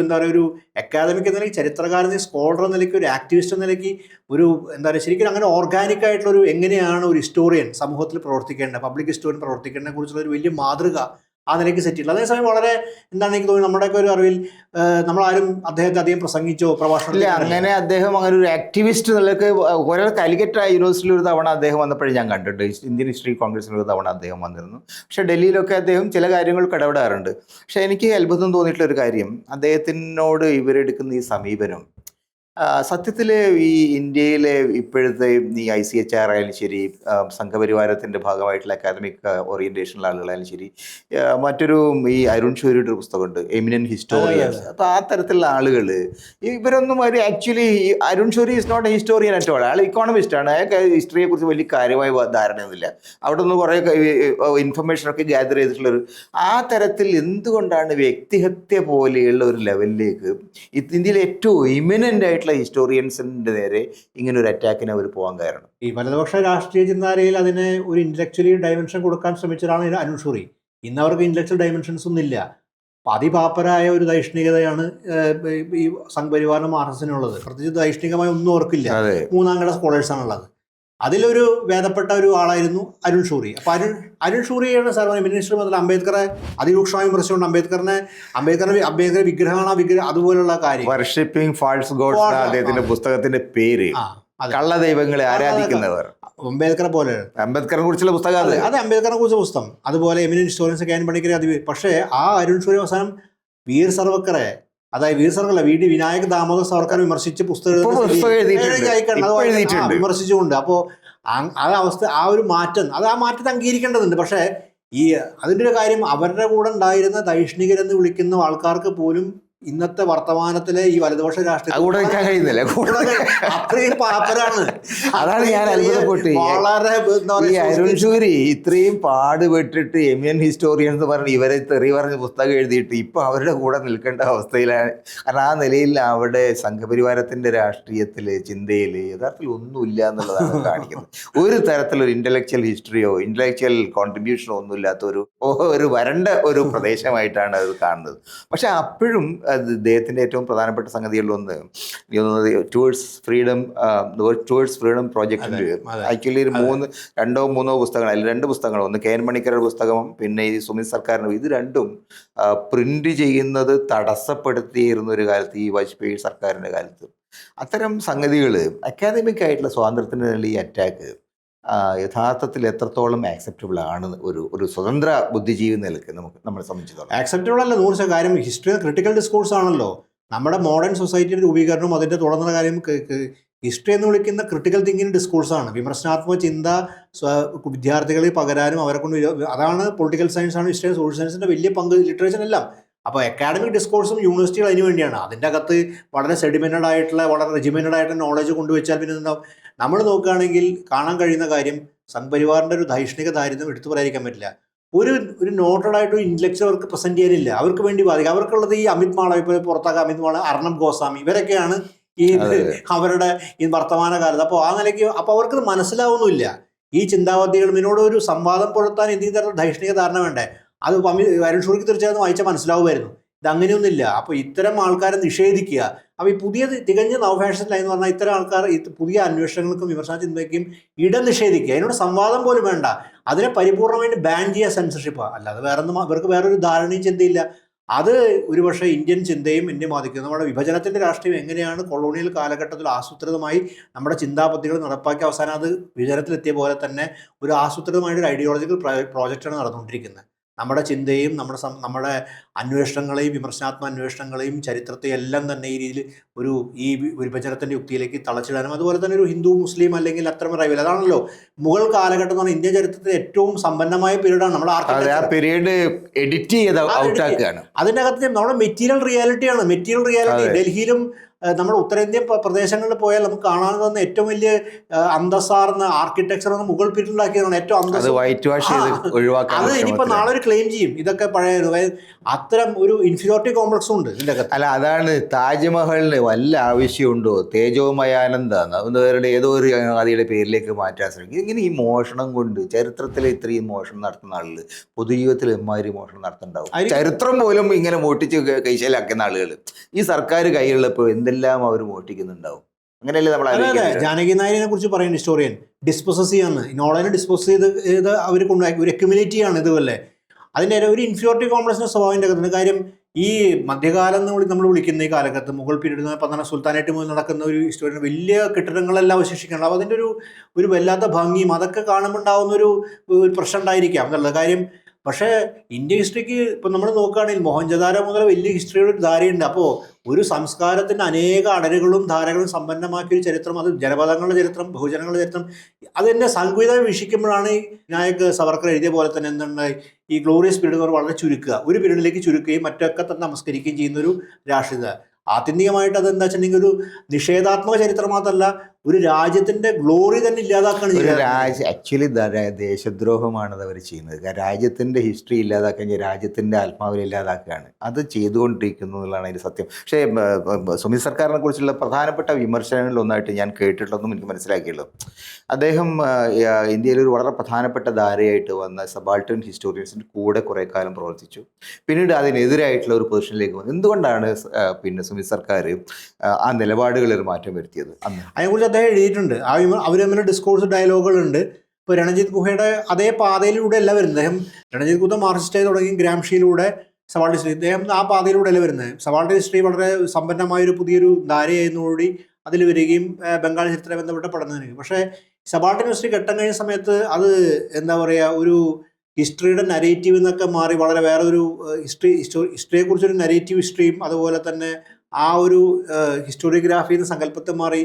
എന്താ പറയുക, ഒരു അക്കാദമിക് എന്ന നിലയ്ക്ക്, ചരിത്രകാരൻ, സ്കോളർ എന്ന നിലയ്ക്ക്, ഒരു ആക്ടിവിസ്റ്റ് എന്ന നിലയ്ക്ക്, ഒരു എന്താ പറയുക, ശരിക്കും അങ്ങനെ ഓർഗാനിക് ആയിട്ടുള്ളൊരു എങ്ങനെയാണ് ഒരു ഹിസ്റ്റോറിയൻ സമൂഹത്തിൽ പ്രവർത്തിക്കേണ്ടത്, പബ്ലിക് ഹിസ്റ്റോറിയൻ പ്രവർത്തിക്കേണ്ടതിനെ കുറിച്ചുള്ള ഒരു വലിയ മാതൃക ആ നിലയ്ക്ക് സെറ്റ് ചെയ്തില്ല. അതേസമയം വളരെ എന്താണ് എനിക്ക് തോന്നുന്നത്, നമ്മുടെയൊക്കെ ഒരു അറിവിൽ നമ്മളാരും അദ്ദേഹത്തെ അധികം പ്രസംഗിച്ചോ പ്രഭാഷണത്തിലോ അങ്ങനെ അദ്ദേഹം അങ്ങനെ ഒരു ആക്ടിവിസ്റ്റ് നിലക്ക് ഒരാൾ കാലിക്കറ്റ് യൂണിവേഴ്സിറ്റിയിൽ ഒരു തവണ അദ്ദേഹം വന്നപ്പോഴും ഞാൻ കണ്ടിട്ടുണ്ട്. ഇന്ത്യൻ ഹിസ്റ്ററി കോൺഗ്രസിൽ ഒരു തവണ അദ്ദേഹം വന്നിരുന്നു. പക്ഷേ ഡൽഹിയിലൊക്കെ അദ്ദേഹം ചില കാര്യങ്ങൾ ഇടപെടാറുണ്ട്. പക്ഷേ എനിക്ക് അത്ഭുതം തോന്നിയിട്ടുള്ള ഒരു കാര്യം, അദ്ദേഹത്തിനോട് ഇവരെടുക്കുന്ന ഈ സമീപനം സത്യത്തിൽ ഈ ഇന്ത്യയിലെ ഇപ്പോഴത്തെ ഈ ICHR ആയാലും ശരി, സംഘപരിവാരത്തിൻ്റെ ഭാഗമായിട്ടുള്ള അക്കാദമിക് ഓറിയൻറ്റേഷനുള്ള ആളുകളായാലും ശരി, മറ്റൊരു ഈ അരുൺ ഷൂരിയുടെ ഒരു പുസ്തകമുണ്ട്, എമിനൻറ്റ് ഹിസ്റ്റോറിയൻസ്. അപ്പോൾ ആ തരത്തിലുള്ള ആളുകൾ ഇവരൊന്നും ഒരു actually Arun Shourie is not a historian at all. അയാൾ ഇക്കോണമിസ്റ്റാണ്. അയാൾക്ക് ഹിസ്റ്ററിയെക്കുറിച്ച് വലിയ കാര്യമായ ധാരണയൊന്നുമില്ല. അവിടെ നിന്ന് കുറേ ഇൻഫർമേഷനൊക്കെ ഗ്യാദർ ചെയ്തിട്ടുള്ളൊരു ആ തരത്തിൽ എന്തുകൊണ്ടാണ് വ്യക്തിഹത്യ പോലെയുള്ള ഒരു ലെവലിലേക്ക് ഇന്ത്യയിലെ ഏറ്റവും ഇമിനൻ്റ് ആയിട്ടുള്ള ഹിസ്റ്റോറിയൻസിൻ്റെ നേരെ ഇങ്ങനെ ഒരു അറ്റാക്കിന് അവർ പോകാൻ കാരണം? ഈ വലതുപക്ഷ രാഷ്ട്രീയ ചിന്താരയിൽ അതിന് ഒരു ഇൻ്റലക്ച്വലി ഡയമെൻഷൻ കൊടുക്കാൻ ശ്രമിച്ചതാണ് അരുൺ ഷൂറി. ഇന്ന് അവർക്ക് ഇൻ്റലക്ച്വൽ ഡയമെൻഷൻസ് ഒന്നും ഇല്ല. അതിപാപ്പരായ ഒരു ദൈഷ്ണികതയാണ് ഈ സംഘപരിവാറിനും RSSനുള്ളത്. പ്രത്യേകിച്ച് ദൈഷ്ണികമായി ഒന്നും ഓർക്കില്ല. മൂന്നാം കിട സ്കോളേഴ്സാണുള്ളത്. അതിലൊരു ഭേദപ്പെട്ട ഒരു ആളായിരുന്നു അരുൺ ഷൂറി. അപ്പോൾ അരുൺ ഷൂറിയാണ് സാർ മിനിസ്റ്റർ മുതൽ അംബേദ്കറെ അതിരൂക്ഷമായി വിമർശിച്ചുകൊണ്ട് അംബേദ്കർ വിഗ്രഹമാണ് അതുപോലുള്ള കാര്യം. വർഷിപ്പിംഗ് ഫാൾസ് ഗോഡ്സ് അദ്ദേഹത്തിന്റെ പുസ്തകത്തിന്റെ പേര്. കള്ള ദൈവങ്ങളെ ആരാധിക്കുന്നവർ. അംബേദ്കറെ പോലെ അംബേദ്കറെ കുറിച്ചുള്ള പുസ്തകം അത് അംബേദ്കറെ കുറിച്ച പുസ്തകം. അതുപോലെ എമിനന്റ് ഹിസ്റ്റോറിയൻസ് ക്യാൻ പണിക്കരെ അത്. പക്ഷേ ആ അരുൺ ഷൂറി അവസാനം വീർ സർവക്കറെ, അതായത് വീർ സർവല്ല വിനായക് ദാമോദർ സാവർക്കർ വിമർശിച്ച് പുസ്തകം വിമർശിച്ചുകൊണ്ട്. അപ്പോൾ ആ ഒരു മാറ്റം, ആ മാറ്റത്തെ അംഗീകരിക്കേണ്ടതുണ്ട്. പക്ഷേ അതിൻ്റെ ഒരു കാര്യം, അവരുടെ കൂടെ ഉണ്ടായിരുന്ന ദൈഷ്ണികരെന്ന് വിളിക്കുന്ന ആൾക്കാർക്ക് പോലും ഇന്നത്തെ വർത്തമാനത്തിലെ ഈ വലതുപക്ഷ രാഷ്ട്രീയം കഴിയുന്നില്ല. അത്രയും പാപ്പരാണ്. അതാണ് ഞാൻ അത്ഭുതപ്പെട്ടു. ഈ അരുൺ ഷൂരി ഇത്രയും പാടുപെട്ടിട്ട് എമിനൻ ഹിസ്റ്റോറിയൻ എന്ന് പറഞ്ഞ് ഇവരെ തെറി പറഞ്ഞ് പുസ്തകം എഴുതിയിട്ട് ഇപ്പൊ അവരുടെ കൂടെ നിൽക്കേണ്ട അവസ്ഥയിലാണ്. കാരണം ആ നിലയിൽ അവിടെ സംഘപരിവാരത്തിന്റെ രാഷ്ട്രീയത്തില് ചിന്തയില് യഥാർത്ഥത്തിൽ ഒന്നുമില്ല എന്നുള്ളതാണ് കാണിക്കുന്നത്. ഒരു തരത്തിലൊരു ഇന്റലക്ച്വൽ ഹിസ്റ്ററിയോ ഇന്റലക്ച്വൽ കോൺട്രിബ്യൂഷനോ ഒന്നുമില്ലാത്ത ഒരു വരണ്ട ഒരു പ്രദേശമായിട്ടാണ് അത് കാണുന്നത്. പക്ഷെ അപ്പോഴും അദ്ദേഹത്തിൻ്റെ ഏറ്റവും പ്രധാനപ്പെട്ട സംഗതികളിലൊന്ന് ടുവേർഡ്സ് ഫ്രീഡം പ്രോജക്റ്റിൽ ആക്ച്വലി ഒരു 2 പുസ്തകങ്ങൾ, അതിൽ 2 പുസ്തകങ്ങൾ, ഒന്ന് KN മണിക്കരുടെ പുസ്തകവും പിന്നെ ഈ സുമിത് സർക്കാരിൻ്റെ, ഇത് രണ്ടും പ്രിന്റ് ചെയ്യുന്നത് തടസ്സപ്പെടുത്തിയിരുന്ന ഒരു കാലത്ത്, ഈ വാജ്പേയി സർക്കാരിൻ്റെ കാലത്ത്. അത്തരം സംഗതികൾ അക്കാദമിക് ആയിട്ടുള്ള സ്വാതന്ത്ര്യത്തിനുള്ള ഈ അറ്റാക്ക് യഥാർത്ഥത്തിൽ എത്രത്തോളം ആക്സെപ്റ്റബിൾ ആണ് ഒരു സ്വതന്ത്ര ബുദ്ധിജീവി നിലക്ക് നമ്മളെ സംബന്ധിച്ചിടത്തോളം? ആക്സെപ്റ്റബിൾ അല്ല 100% കാര്യം. ഹിസ്റ്ററി ക്രിട്ടിക്കൽ ഡിസ്കോഴ്സ് ആണല്ലോ. നമ്മുടെ മോഡേൺ സൊസൈറ്റിയുടെ രൂപീകരണവും അതിൻ്റെ തുടർന്നുള്ള കാര്യം ഹിസ്റ്ററി എന്ന് വിളിക്കുന്ന ക്രിട്ടിക്കൽ തിങ്കിങ് ഡിസ്കോഴ്സാണ്. വിമർശനാത്മക ചിന്ത വിദ്യാർത്ഥികളിൽ പകരാനും അവരെ കൊണ്ട് അതാണ് പൊളിറ്റിക്കൽ സയൻസ് ആണ് ഹിസ്റ്ററി സോഷ്യൽ സയൻസിൻ്റെ വലിയ പങ്ക്, ലിറ്ററേച്ചറിനെല്ലാം. അപ്പോൾ അക്കാഡമിക് ഡിസ്കോഴ്സും യൂണിവേഴ്സിറ്റികൾ അതിന് വേണ്ടിയാണ്. അതിൻ്റെ അകത്ത് വളരെ സെഡിമെൻറ്റഡ് ആയിട്ടുള്ള വളരെ റെജിമെൻറ്റഡ് ആയിട്ടുള്ള നോളജ് കൊണ്ടുവച്ചാൽ പിന്നെ എന്താ നമ്മൾ നോക്കുകയാണെങ്കിൽ കാണാൻ കഴിയുന്ന കാര്യം, സംഘപരിവാറിൻ്റെ ഒരു ദൈഷ്ണിക ദാരിദ്ര്യം എടുത്തു പറയാതിരിക്കാൻ പറ്റില്ല. ഒരു നോട്ടഡ് ആയിട്ട് ഇൻ്റലക്ച്വൽ അവർക്ക് പ്രസൻറ്റ് ചെയ്യാനില്ല. അവർക്ക് വേണ്ടി ബാധിക്കും. അവർക്കുള്ളത് ഈ അമിത് മാള, ഇപ്പോൾ പുറത്താക്കുക അമിത് മാള, അർണബ് ഗോസ്വാമി, ഇവരൊക്കെയാണ് ഈ അവരുടെ ഈ വർത്തമാന കാലത്ത്. അപ്പോൾ ആ നിലയ്ക്ക് അവർക്കത് മനസ്സിലാവുന്നില്ല. ഈ ചിന്താവാദികളും ഇതിനോട് ഒരു സംവാദം പുലർത്താൻ എന്തെങ്കിലും തരത്തിൽ ദൈഷ്ണിക ധാരണ വേണ്ടേ? അത് അരുൺ ഷൂറിക്ക് തീർച്ചയായിട്ടും വായിച്ചാൽ മനസ്സിലാവുമായിരുന്നു. ഇതങ്ങനെയൊന്നുമില്ല. അപ്പോൾ ഇത്തരം ആൾക്കാരെ നിഷേധിക്കുക. അപ്പോൾ ഈ പുതിയ തികഞ്ഞ നവഫാഷനിലായെന്ന് പറഞ്ഞാൽ ഇത്തരം ആൾക്കാർ പുതിയ അന്വേഷണങ്ങൾക്കും വിമർശന ചിന്തയ്ക്കും ഇടം നിഷേധിക്കുക. അതിനോട് സംവാദം പോലും വേണ്ട. അതിനെ പരിപൂർണമായിട്ട് ബാൻ ചെയ്യുക, സെൻസർഷിപ്പ്. അല്ലാതെ ഇവർക്ക് വേറൊരു ധാരണയും ചിന്തയില്ല. അത് ഒരുപക്ഷെ ഇന്ത്യൻ ചിന്തയും ഇന്ത്യ ബാധിക്കുന്നത്. നമ്മുടെ വിഭജനത്തിൻ്റെ രാഷ്ട്രീയം എങ്ങനെയാണ് കൊളോണിയൽ കാലഘട്ടത്തിൽ ആസൂത്രിതമായി നമ്മുടെ ചിന്താപദ്ധതികൾ നടപ്പാക്കി അവസാനം അത് വിഭജനത്തിലെത്തിയ പോലെ തന്നെ ഒരു ആസൂത്രിതമായിട്ടൊരു ഐഡിയോളജിക്കൽ പ്രോജക്റ്റാണ് നടന്നുകൊണ്ടിരിക്കുന്നത്. നമ്മുടെ ചിന്തയും നമ്മുടെ അന്വേഷണങ്ങളെയും വിമർശനാത്മക അന്വേഷണങ്ങളെയും ചരിത്രത്തെയും എല്ലാം തന്നെ ഈ രീതിയിൽ ഈ വിഭജനത്തിൻ്റെ യുക്തിയിലേക്ക് തളച്ചിടാനും, അതുപോലെ തന്നെ ഒരു ഹിന്ദു മുസ്ലിം അല്ലെങ്കിൽ അത്തരം റൈവൽ, അതാണല്ലോ മുഗൾ കാലഘട്ടം എന്ന് പറഞ്ഞാൽ ഇന്ത്യൻ ചരിത്രത്തിൽ ഏറ്റവും സമ്പന്നമായ പീരീഡാണ്. നമ്മുടെ എഡിറ്റ് ചെയ്ത് അതിൻ്റെ അകത്ത് നമ്മുടെ മെറ്റീരിയൽ റിയാലിറ്റിയാണ്. മെറ്റീരിയൽ റിയാലിറ്റി ഡൽഹിയിലും നമ്മുടെ ഉത്തരേന്ത്യൻ പ്രദേശങ്ങളിൽ പോയാൽ നമുക്ക് കാണാൻ തന്നെ ഏറ്റവും വലിയ അന്തസ്സാർന്ന ആർക്കിടെക്ചർ മുഗൾ പീരീഡ് ഉണ്ടാക്കിയതാണ് ഏറ്റവും അത് അന്തസ്. വൈറ്റ് വാഷ് ചെയ്ത് ഒഴിവാക്കാൻ അത് ഇനിയിപ്പോൾ നാളെ ഒരു ക്ലെയിം ചെയ്യും ഇതൊക്കെ പഴയ, അത്തരം ഒരു ഇൻഫീരിയോറിറ്റി കോംപ്ലക്സും ഉണ്ട് ഇതിൻ്റെ അകത്ത്. അല്ല, അതാണ് താജ്മഹലിന് വല്ല ആവശ്യമുണ്ടോ? തേജോമയാനന്ദാന്ന് അവരുടെ ഏതോ ഒരു അതിയുടെ പേരിലേക്ക് മാറ്റാൻ ശ്രമിക്കും. ഇങ്ങനെ ഈ മോഷണം കൊണ്ട് ചരിത്രത്തിൽ ഇത്രയും മോഷണം നടത്തുന്ന ആളുകൾ പൊതുജീവിതത്തിൽ എമ്മാതിരി മോഷണം നടത്തുന്നുണ്ടാവും. ചരിത്രം പോലും ഇങ്ങനെ മോട്ടിച്ച് കൈശലാക്കുന്ന ആളുകൾ ഈ സർക്കാർ കൈയുള്ളപ്പോൾ എന്തെല്ലാം അവർ മോട്ടിക്കുന്നുണ്ടാവും. അങ്ങനെയല്ലേ നമ്മൾ ആലോചിക്കുന്നത്? ജാനകി നായരിനെ കുറിച്ച് പറയുന്ന ഹിസ്റ്റോറിയൻ ഡിസ്പോസസ് ചെയ്യാന്ന്, നോളനെ ഡിസ്പോസ് ചെയ്ത് അവർ കൊണ്ടുപോയി ഒരു അക്യുമുലേറ്റ് ചെയ്യാണ് ഇതുപോലെ. അതിൻ്റെ ഒരു ഇൻഫീരിയോറിറ്റി കോംപ്ലക്സിൻ്റെ സ്വഭാവത്തിൻ്റെ അകത്തുണ്ട്. കാര്യം ഈ മധ്യകാലം എന്ന് നമ്മൾ വിളിക്കുന്ന ഈ കാലഘട്ടത്ത് മുഗൾ പീരീഡ് 14 സുൽത്താനേറ്റ് മുതൽ നടക്കുന്ന ഒരു ഹിസ്റ്റോറിയൻ വലിയ കെട്ടിടങ്ങളെല്ലാം അവശേഷിക്കണം. അപ്പോൾ അതിൻ്റെ ഒരു വല്ലാത്ത ഭംഗിയും അതൊക്കെ കാണുമ്പോൾ ഉണ്ടാകുന്ന ഒരു പ്രശ്നം ഉണ്ടായിരിക്കാം എന്നുള്ളത് കാര്യം. പക്ഷേ ഇന്ത്യൻ ഹിസ്റ്ററിക്ക് ഇപ്പം നമ്മൾ നോക്കുകയാണെങ്കിൽ മോഹൻജദാരോ മുതൽ വലിയ ഹിസ്റ്ററിയുടെ ഒരു ധാരയുണ്ട്. അപ്പോൾ ഒരു സംസ്കാരത്തിൻ്റെ അനേക അടരുകളും ധാരകളും സമ്പന്നമാക്കിയ ഒരു ചരിത്രം, അത് ജനപദങ്ങളുടെ ചരിത്രം, ബഹുജനങ്ങളുടെ ചരിത്രം, അതെന്നെ സംഗീതമായി വീക്ഷിക്കുമ്പോഴാണ് വിനായക് സവർക്കർ എഴുതിയ പോലെ തന്നെ എന്തുണ്ട് ഈ ഗ്ലോറിയസ് പീരീഡ് വളരെ ചുരുക്കുക, ഒരു പീരീഡിലേക്ക് ചുരുക്കുകയും മറ്റൊക്കെ തന്നെ നമസ്കരിക്കുകയും ചെയ്യുന്നൊരു രാഷ്ട്രീയത. ആത്യന്തികമായിട്ട് അതെന്താ വെച്ചിട്ടുണ്ടെങ്കിൽ ഒരു നിഷേധാത്മക ചരിത്രം മാത്രമല്ല, ഒരു രാജ്യത്തിന്റെ ഗ്ലോറി തന്നെ ഇല്ലാതാക്കുകയാണ് ചെയ്യുന്നത്. ആക്ച്വലി ദേശദ്രോഹമാണ് അവർ ചെയ്യുന്നത്. രാജ്യത്തിന്റെ ഹിസ്റ്ററി ഇല്ലാതാക്കാൻ രാജ്യത്തിന്റെ ആത്മാവിനെ ഇല്ലാതാക്കുകയാണ് അത് ചെയ്തുകൊണ്ടിരിക്കുന്നു എന്നുള്ളതാണ് അതിൻ്റെ സത്യം. പക്ഷേ സുമിത് സർക്കാരിനെ കുറിച്ചുള്ള പ്രധാനപ്പെട്ട വിമർശനങ്ങളിൽ ഒന്നായിട്ട് ഞാൻ കേട്ടിട്ടുള്ളതും എനിക്ക് മനസ്സിലാക്കിയുള്ളൂ, അദ്ദേഹം ഇന്ത്യയിൽ ഒരു വളരെ പ്രധാനപ്പെട്ട ധാരയായിട്ട് വന്ന സബാൾട്ടൺ ഹിസ്റ്റോറിയൻസിൻ്റെ കൂടെ കുറേ കാലം പ്രവർത്തിച്ചു. പിന്നീട് അതിനെതിരായിട്ടുള്ള ഒരു പൊസിഷനിലേക്ക് വന്നു. എന്തുകൊണ്ടാണ് സുമിത് സർക്കാർ ആ നിലപാടുകളിൽ ഒരു മാറ്റം വരുത്തിയത്? അതിനെക്കുറിച്ച് അദ്ദേഹം എഴുതിയിട്ടുണ്ട്. അവർ തമ്മിൽ ഡിസ്കോഴ്സ് ഡയലോഗുകളുണ്ട്. ഇപ്പോൾ രണജിത് ഗുഹയുടെ അതേ പാതയിലൂടെ അല്ല വരുന്നത്. അദ്ദേഹം രണജിത് ഗുഹ മാർക്സിസ്റ്റ് തുടങ്ങി ഗ്രാംഷിയിലൂടെ സബാൾട്ടൺ ഹിസ്റ്ററി, അദ്ദേഹം ആ പാതയിലൂടെ അല്ല വരുന്നത്. സബാൾട്ടൺ ഹിസ്റ്ററി വളരെ സമ്പന്നമായൊരു പുതിയൊരു ധാരയായിരുന്നോടി അതിൽ വരികയും ബംഗാൾ ചരിത്രത്തെ ബന്ധപ്പെട്ട പഠനത്തിന്. പക്ഷേ സബാൾട്ടൺ ഹിസ്റ്ററി ഘട്ടം കഴിഞ്ഞ സമയത്ത് എന്താ പറയുക, ഒരു ഹിസ്റ്ററിയുടെ നരേറ്റീവ് എന്നൊക്കെ മാറി വളരെ വേറെ ഒരു ഹിസ്റ്ററിയെക്കുറിച്ചൊരു നരേറ്റീവ് ഹിസ്റ്ററിയും അതുപോലെ തന്നെ ആ ഒരു ഹിസ്റ്റോറിയോഗ്രാഫി എന്ന സങ്കല്പത്തെ മാറി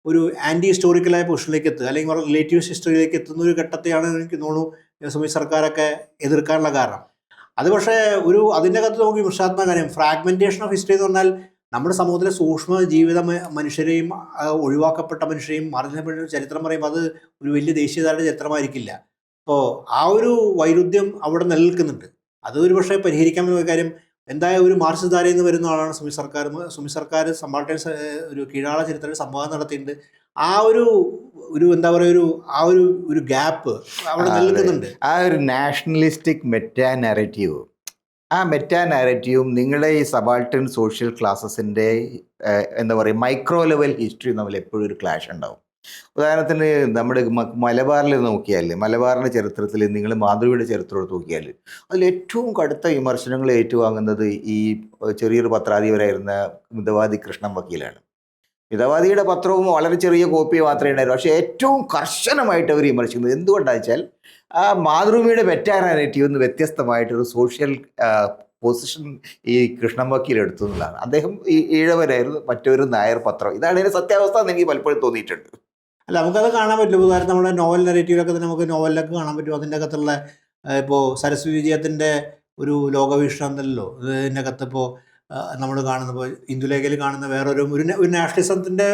ഒരു ആൻറ്റി ഹിസ്റ്റോറിക്കലായ പൊസിഷനിലേക്ക് എത്തുക, അല്ലെങ്കിൽ റിലേറ്റീവ് ഹിസ്റ്ററിയിലേക്ക് എത്തുന്ന ഒരു ഘട്ടത്തെയാണ് എനിക്ക് തോന്നുന്നു സുമിത് സർക്കാരൊക്കെ എതിർക്കാനുള്ള കാരണം. അത് പക്ഷേ അതിൻ്റെ അകത്ത് നമുക്ക് വിമർശാത്മക കാര്യം ഫ്രാഗ്മെൻറ്റേഷൻ ഓഫ് ഹിസ്റ്ററി എന്ന് പറഞ്ഞാൽ നമ്മുടെ സമൂഹത്തിലെ സൂക്ഷ്മ ജീവിത മനുഷ്യരെയും ഒഴിവാക്കപ്പെട്ട മനുഷ്യരെയും മറിഞ്ഞ ചരിത്രം പറയുമ്പോൾ അത് ഒരു വലിയ ദേശീയതയുടെ ചരിത്രമായിരിക്കില്ല. അപ്പോൾ ആ ഒരു വൈരുദ്ധ്യം അവിടെ നിലനിൽക്കുന്നുണ്ട്. അത് ഒരു പക്ഷേ പരിഹരിക്കാൻ പറ്റുന്ന കാര്യം. എന്തായാലും ഒരു മാർക്സിസ്റ്റ് ധാരയിൽ വരുന്ന ആളാണ് സുമിത് സർക്കാർ. സുമിത് സർക്കാർ സബാൾട്ടൺ ഒരു കീഴാള ചരിത്രത്തിൽ സംവാദം നടത്തിയിട്ടുണ്ട്. ആ ഒരു എന്താ പറയുക ഒരു ഗ്യാപ്പ് അവിടെ നിലനിൽക്കുന്നുണ്ട്. ആ ഒരു നാഷണലിസ്റ്റിക് മെറ്റാ നാരറ്റീവ്, ആ മെറ്റാ നാരറ്റീവും നിങ്ങളുടെ ഈ സബാൾട്ടൺ സോഷ്യൽ ക്ലാസസിൻ്റെ എന്താ പറയുക മൈക്രോ ലെവൽ ഹിസ്റ്ററി തമ്മിൽ എപ്പോഴും ഒരു ക്ലാഷ് ഉണ്ടാവും. ഉദാഹരണത്തിന് നമ്മുടെ മലബാറിൽ നോക്കിയാൽ, മലബാറിൻ്റെ ചരിത്രത്തിൽ നിങ്ങൾ മാധവിയുടെ ചരിത്രം എടുത്ത് നോക്കിയാൽ അതിൽ ഏറ്റവും കടുത്ത വിമർശനങ്ങൾ ഏറ്റുവാങ്ങുന്നത് ഈ ചെറിയൊരു പത്രാധിപരായിരുന്ന മിതവാദി കൃഷ്ണൻ വക്കീലാണ്. മിതവാദിയുടെ പത്രവും വളരെ ചെറിയ കോപ്പി മാത്രമേ ഉണ്ടായിരുന്നു. പക്ഷേ ഏറ്റവും കർശനമായിട്ട് അവർ വിമർശിക്കുന്നത് എന്തുകൊണ്ടാണെന്ന് വെച്ചാൽ ആ മാതൃഭൂമിയുടെ മെറ്റാ നാരേറ്റീവ് നിന്ന് വ്യത്യസ്തമായിട്ടൊരു സോഷ്യൽ പൊസിഷൻ ഈ കൃഷ്ണൻ വക്കീൽ എടുത്തു എന്നുള്ളതാണ്. അദ്ദേഹം ഈ ഈഴവരായിരുന്നു, മറ്റൊരു നായർ പത്രം. ഇതാണ് ഇതിൻ്റെ സത്യാവസ്ഥ എന്ന് എനിക്ക് പലപ്പോഴും തോന്നിയിട്ടുണ്ട്. അല്ല, നമുക്കത് കാണാൻ പറ്റും. ഉദാഹരണം നമ്മുടെ നോവൽ നെറേറ്റീവിലൊക്കെ തന്നെ നമുക്ക് നോവലിലൊക്കെ കാണാൻ പറ്റും. അതിൻ്റെ അകത്തുള്ള ഇപ്പോൾ സരസ്വതി വിജയത്തിൻ്റെ ഒരു ലോകവീക്ഷണം എന്നല്ലോ ഇതിൻ്റെ അകത്ത് ഇപ്പോൾ നമ്മൾ കാണുന്നപ്പോൾ ഇന്ദുലേഖയിൽ കാണുന്ന വേറൊരു നാഷണലിസത്തിൻ്റെ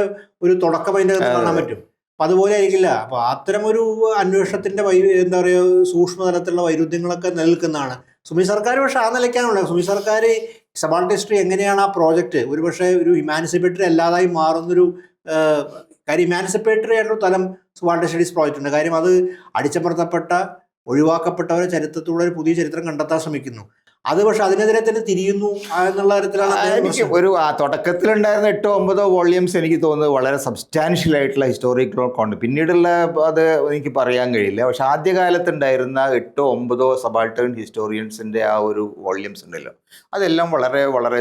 ഒരു തുടക്കം അതിൻ്റെ അകത്ത് കാണാൻ പറ്റും. അപ്പം അതുപോലെ ആയിരിക്കില്ല. അപ്പോൾ അത്തരം ഒരു അന്വേഷണത്തിൻ്റെ എന്താ പറയുക സൂക്ഷ്മതലത്തിലുള്ള വൈരുദ്ധ്യങ്ങളൊക്കെ നിലനിൽക്കുന്നതാണ് സുമിത് സർക്കാർ. പക്ഷേ ആ നിലയ്ക്കാണുള്ളത്. സുമിത് സർക്കാർ സബാൾട്ടൺ ഹിസ്റ്ററി എങ്ങനെയാണ് ആ പ്രോജക്റ്റ് ഒരു പക്ഷേ ഒരു ഇമാൻസിപ്പേറ്ററി അല്ലാതായി മാറുന്നൊരു കാര്യം. ഇമാൻസിപ്പേറ്ററി ആയിട്ടൊരു തലം സബാൾട്ടൺ സ്റ്റഡീസ് പ്രോജക്റ്റ് ഉണ്ട്. കാര്യം അത് അടിച്ചമർത്തപ്പെട്ട ഒഴിവാക്കപ്പെട്ടവരെ ചരിത്രത്തിലൂടെ ഒരു പുതിയ ചരിത്രം കണ്ടെത്താൻ ശ്രമിക്കുന്നു. അത് പക്ഷെ അതിനെതിരെ തന്നെ തിരിയുന്നു എന്നുള്ള തരത്തിലാണ്. എനിക്ക് തുടക്കത്തിലുണ്ടായിരുന്ന 8-9 വോള്യൂംസ് എനിക്ക് തോന്നുന്നത് വളരെ സബ്സ്റ്റാൻഷ്യൽ ആയിട്ടുള്ള ഹിസ്റ്റോറിക്കൽ കൊണ്ട് പിന്നീടുള്ള അത് എനിക്ക് പറയാൻ കഴിയില്ല. പക്ഷെ ആദ്യകാലത്തുണ്ടായിരുന്ന 8-9 സബാൾട്ടൺ ഹിസ്റ്റോറിയൻസിൻ്റെ ആ ഒരു വോള്യൂംസ് ഉണ്ടല്ലോ, അതെല്ലാം വളരെ വളരെ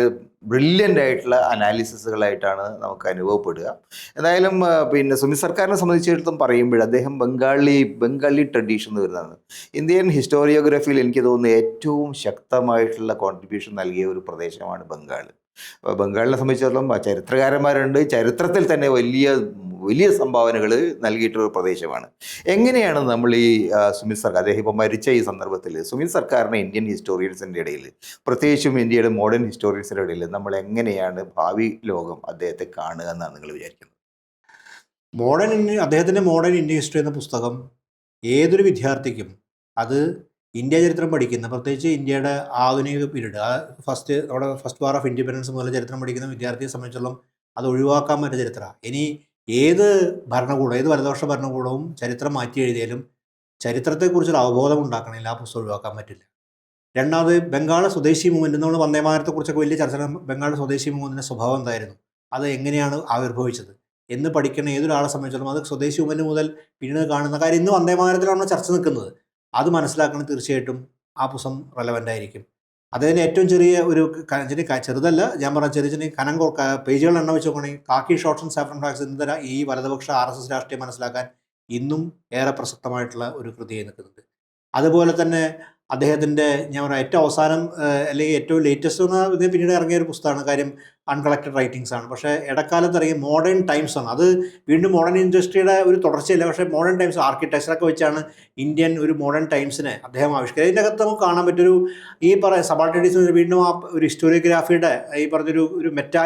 ബ്രില്യൻ്റ് ആയിട്ടുള്ള അനാലിസിസുകളായിട്ടാണ് നമുക്ക് അനുഭവപ്പെടുക. എന്തായാലും സുമിത് സർക്കാരിനെ സംബന്ധിച്ചിടത്തോളം പറയുമ്പോൾ അദ്ദേഹം ബംഗാളി ട്രഡീഷൻ എന്ന് വരുന്നതാണ്. ഇന്ത്യൻ ഹിസ്റ്റോറിയോഗ്രഫിയിൽ എനിക്ക് തോന്നുന്നു ഏറ്റവും ശക്തമായിട്ടുള്ള കോൺട്രിബ്യൂഷൻ നൽകിയ ഒരു പ്രദേശമാണ് ബംഗാൾ. ബംഗാളിനെ സംബന്ധിച്ചിടത്തോളം ചരിത്രകാരന്മാരുണ്ട്, ചരിത്രത്തിൽ തന്നെ വലിയ വലിയ സംഭാവനകൾ നൽകിയിട്ടുള്ള പ്രദേശമാണ്. എങ്ങനെയാണ് നമ്മൾ ഈ സുമിത് സർക്കാർ, അദ്ദേഹം ഇപ്പോൾ മരിച്ച ഈ സന്ദർഭത്തിൽ സുമിത് സർക്കാരിനെ ഇന്ത്യൻ ഹിസ്റ്റോറിയൻസിൻ്റെ ഇടയിൽ, പ്രത്യേകിച്ചും ഇന്ത്യയുടെ മോഡേൺ ഹിസ്റ്റോറിയൻസിൻ്റെ ഇടയിൽ നമ്മൾ എങ്ങനെയാണ് ഭാവി ലോകം അദ്ദേഹത്തെ കാണുക എന്നാണ് നിങ്ങൾ വിചാരിക്കുന്നത്? അദ്ദേഹത്തിൻ്റെ മോഡേൺ ഇന്ത്യൻ ഹിസ്റ്ററി എന്ന പുസ്തകം ഏതൊരു വിദ്യാർത്ഥിക്കും, അത് ഇന്ത്യ ചരിത്രം പഠിക്കുന്ന, പ്രത്യേകിച്ച് ഇന്ത്യയുടെ ആധുനിക പീരീഡ്, നമ്മുടെ ഫസ്റ്റ് വാർ ഓഫ് ഇൻഡിപെൻഡൻസ് മുതൽ ചരിത്രം പഠിക്കുന്ന വിദ്യാർത്ഥിയെ സംബന്ധിച്ചിടത്തോളം അത് ഒഴിവാക്കാൻ പറ്റുന്ന ചരിത്രമാണ്. ഇനി ഏത് ഭരണകൂടം, ഏത് വലതുപക്ഷ ഭരണകൂടവും ചരിത്രം മാറ്റി എഴുതിയാലും ചരിത്രത്തെക്കുറിച്ചൊരു അവബോധം ഉണ്ടാക്കണമെങ്കിൽ ആ പുസ്തകം ഒഴിവാക്കാൻ പറ്റില്ല. രണ്ടാമത്, ബംഗാൾ സ്വദേശി മൂവ്മെൻറ്റ്, നമ്മൾ വന്ദേമാതരത്തെക്കുറിച്ചൊക്കെ വലിയ ചർച്ച, ബംഗാൾ സ്വദേശി മൂവ്മെൻറ്റിൻ്റെ സ്വഭാവം എന്തായിരുന്നു, അത് എങ്ങനെയാണ് ആവിർഭവിച്ചത് എന്ന് പഠിക്കുന്ന ഏതൊരാളെ സംബന്ധിച്ചിടത്തോളം അത് സ്വദേശി മൂവ്മെൻറ്റ് മുതൽ പിന്നീട് കാണുന്ന കാര്യം, ഇന്ന് വന്ദേമാതരത്തിലാണ് ചർച്ച നിൽക്കുന്നത്, അത് മനസ്സിലാക്കണം. തീർച്ചയായിട്ടും ആ പുസ്തകം റെലവൻ്റ് ആയിരിക്കും. അദ്ദേഹത്തിന് ഏറ്റവും ചെറിയ ഒരു ചെറുതല്ല, ഞാൻ പറഞ്ഞ ചെറിയ ചെറിയ കനം പേജുകൾ എണ്ണ വെച്ച് നോക്കുകയാണെങ്കിൽ കാക്കി ഷോർട്സ് ആൻഡ് സാഫ്രൺ ഫ്ലാഗ്സ് എന്നിട്ട് ഈ വലതുപക്ഷ RSS രാഷ്ട്രീയം മനസ്സിലാക്കാൻ ഇന്നും ഏറെ പ്രസക്തമായിട്ടുള്ള ഒരു കൃതിയായി നിൽക്കുന്നുണ്ട്. അതുപോലെ തന്നെ അദ്ദേഹത്തിൻ്റെ, ഞാൻ പറയാം, ഏറ്റവും അവസാനം അല്ലെങ്കിൽ ഏറ്റവും ലേറ്റസ്റ്റ് ഇത് പിന്നീട് ഇറങ്ങിയ ഒരു പുസ്തകമാണ്, കാര്യം അൺകളക്റ്റഡ് റൈറ്റിങ്സ് ആണ്. പക്ഷേ ഇടക്കാലത്ത് ഇറങ്ങിയ മോഡേൺ ടൈംസ് ആണ്. അത് വീണ്ടും മോഡേൺ ഇൻഡസ്ട്രിയുടെ ഒരു തുടർച്ചയില്ല, പക്ഷേ മോഡേൺ ടൈംസ് ആർക്കിടെക്ചറൊക്കെ വെച്ചാണ് ഇന്ത്യൻ ഒരു മോഡേൺ ടൈംസിനെ അദ്ദേഹം ആവിഷ്കരിച്ചത്. അതിൻ്റെ അകത്ത് നമുക്ക് കാണാൻ പറ്റൊരു ഈ സബാൾട്ടേണീസ് വീണ്ടും ആ ഒരു ഹിസ്റ്റോറിയോഗ്രാഫിയുടെ ഈ പറഞ്ഞൊരു മെറ്റാ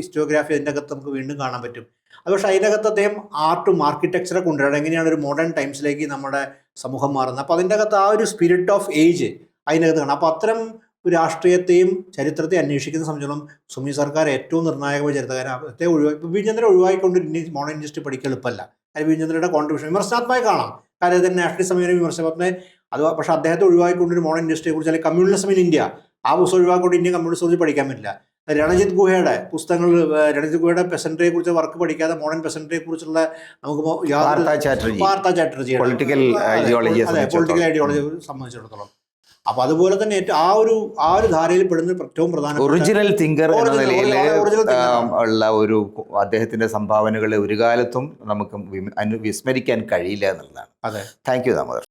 ഹിസ്റ്റോഗ്രാഫി അതിൻ്റെ അകത്ത് നമുക്ക് വീണ്ടും കാണാൻ പറ്റും. അത് പക്ഷേ അതിനകത്ത് അദ്ദേഹം ആർട്ടും ആർക്കിടെക്ചറെ കൊണ്ടുവരണം, എങ്ങനെയാണ് ഒരു മോഡേൺ ടൈംസിലേക്ക് നമ്മുടെ സമൂഹം മാറുന്നത്. അപ്പോൾ അതിൻ്റെ അകത്ത് ആ ഒരു സ്പിരിറ്റ് ഓഫ് ഏജ് അതിനകത്ത് കാണാം. അപ്പോൾ അത്തരം ഒരു രാഷ്ട്രീയത്തെയും ചരിത്രത്തെയും അന്വേഷിക്കുന്ന സംബന്ധിച്ചോളം സുമിത് സർക്കാർ ഏറ്റവും നിർണായകമായ ചരിത്രകാരൻ. അദ്ദേഹത്തെ ബിപിൻ ഒഴിവാക്കിക്കൊണ്ട് മോഡേൺ ഹിസ്റ്ററി പഠിക്കാൻ എളുപ്പമല്ല. കാര്യം ബിപിൻ കോൺട്രിബ്യൂഷൻ വിമർശനാത്മകമായി കാണാം, കാര്യം അദ്ദേഹത്തിന് നാഷണലിസം സമീപനം വിമർശനത്തെ അത്, പക്ഷേ അദ്ദേഹത്തെ ഒഴിവാക്കിക്കൊണ്ടൊരു മോഡേൺ ഹിസ്റ്ററിയെ കുറിച്ച്, അല്ലെങ്കിൽ കമ്മ്യൂണിസം ഇൻ ഇന്ത്യ, ആ പുസ്തകം ഒഴിവാക്കിക്കൊണ്ട് ഇന്ത്യൻ കമ്മ്യൂണിസം കുറിച്ച് പഠിക്കാൻ പറ്റില്ല. രണജിത് ഗുഹയുടെ പുസ്തകങ്ങൾ, രണജിത് ഗുഹയുടെ പെസൻട്രിയെ കുറിച്ച് വർക്ക് പഠിക്കാതെ മോഡേൺ പെസൻട്രിയെ കുറിച്ചുള്ള നമുക്ക് പാർത്ഥ ചാറ്റർജി പൊളിറ്റിക്കൽ ഐഡിയോളജി സംബന്ധിച്ചിടത്തോളം. അപ്പോൾ അതുപോലെ തന്നെ ആ ഒരു ധാരയിൽ പെടുന്ന ഏറ്റവും പ്രധാന ഒറിജിനൽ തിങ്കർ എന്ന നിലയിൽ ഉള്ള ഒരു അദ്ദേഹത്തിന്റെ സംഭാവനകളെ ഒരു കാലത്തും നമുക്ക് വിസ്മരിക്കാൻ കഴിയില്ല എന്നുള്ളതാണ്. അതെ. Thank you Damodar.